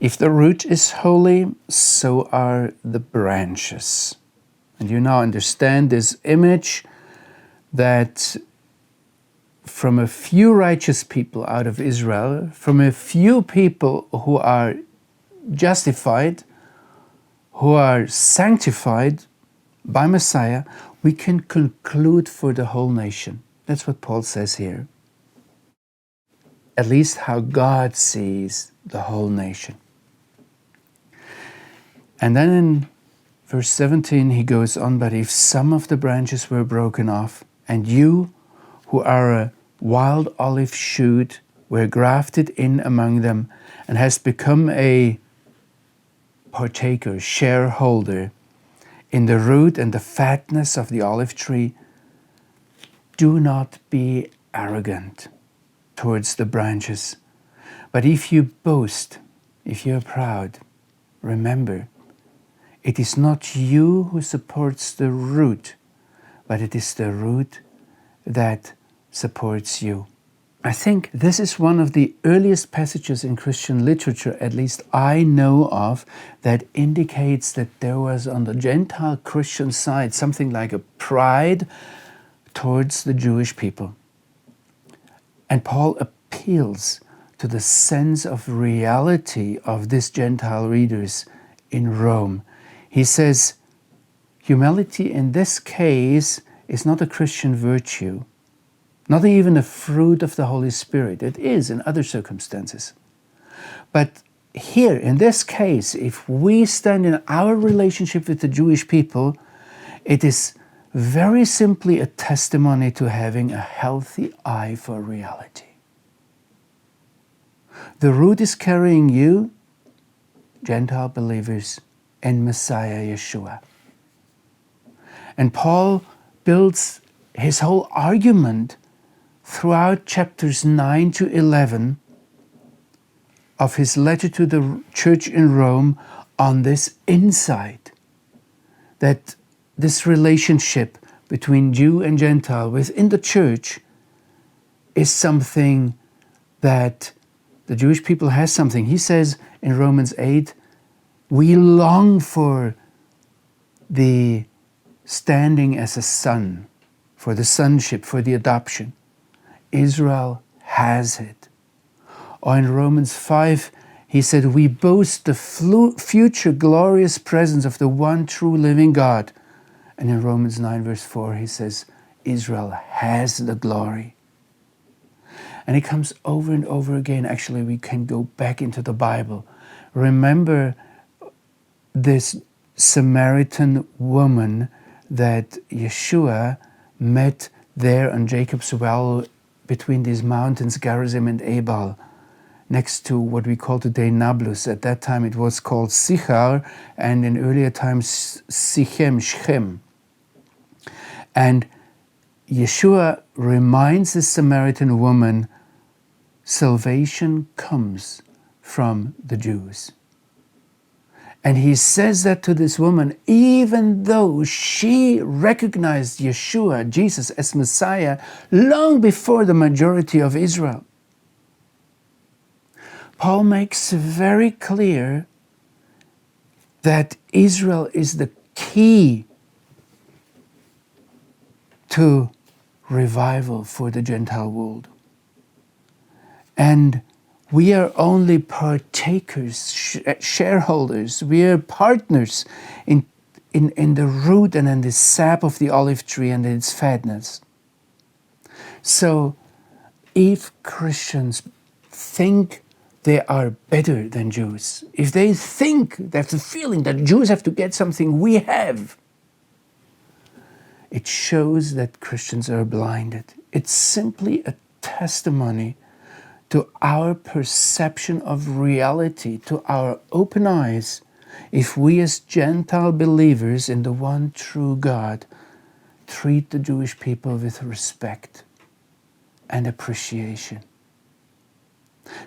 If the root is holy, so are the branches. And you now understand this image that from a few righteous people out of Israel, from a few people who are justified, who are sanctified by Messiah, we can conclude for the whole nation. That's what Paul says here. At least how God sees the whole nation. And then in verse 17 he goes on, but if some of the branches were broken off, and you who are a wild olive shoot were grafted in among them, and has become a partaker, shareholder in the root and the fatness of the olive tree, do not be arrogant towards the branches. But if you boast, if you are proud, remember, it is not you who supports the root, but it is the root that supports you. I think this is one of the earliest passages in Christian literature, at least I know of, that indicates that there was on the Gentile Christian side something like a pride towards the Jewish people. And Paul appeals to the sense of reality of these Gentile readers in Rome. He says, humility in this case is not a Christian virtue, not even a fruit of the Holy Spirit. It is in other circumstances. But here, in this case, if we stand in our relationship with the Jewish people, it is very simply a testimony to having a healthy eye for reality. The root is carrying you, Gentile believers, in Messiah Yeshua. And Paul builds his whole argument throughout chapters 9 to 11 of his letter to the church in Rome on this insight that this relationship between Jew and Gentile within the church is something that the Jewish people has something. He says in Romans 8, we long for the standing as a son, for the sonship, for the adoption. Israel has it. Or in Romans 5, he said, we boast the future glorious presence of the one true living God. And in Romans 9 verse 4, he says, Israel has the glory. And it comes over and over again. Actually, we can go back into the Bible. Remember this Samaritan woman that Yeshua met there on Jacob's well between these mountains, Gerizim and Ebal, next to what we call today Nablus. At that time it was called Sichar, and in earlier times Sichem, Shechem. And Yeshua reminds the Samaritan woman, salvation comes from the Jews. And he says that to this woman, even though she recognized Yeshua, Jesus, as Messiah, long before the majority of Israel. Paul makes very clear that Israel is the key to revival for the Gentile world. And we are only partakers, shareholders. We are partners in the root and in the sap of the olive tree and its fatness. So if Christians think they are better than Jews, if they think, they have the feeling that Jews have to get something we have, it shows that Christians are blinded. It's simply a testimony to our perception of reality, to our open eyes, if we as Gentile believers in the one true God treat the Jewish people with respect and appreciation.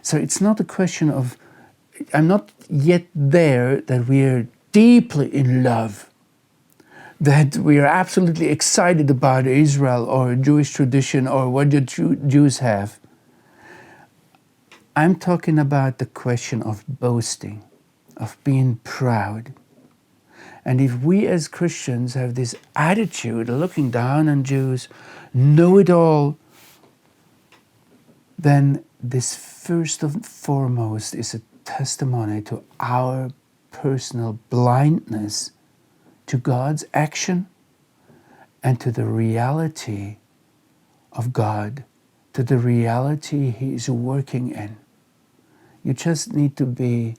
So it's not a question of, I'm not yet there that we are deeply in love, that we are absolutely excited about Israel or Jewish tradition or what the Jews have. I'm talking about the question of boasting, of being proud. And if we as Christians have this attitude, looking down on Jews, know it all, then this first and foremost is a testimony to our personal blindness to God's action and to the reality of God, to the reality He is working in. You just need to be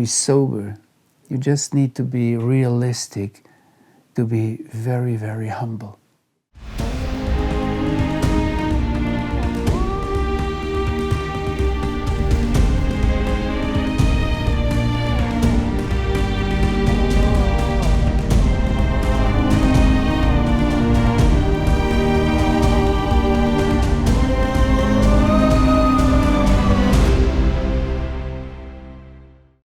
sober. You just need to be realistic, to be very, very humble.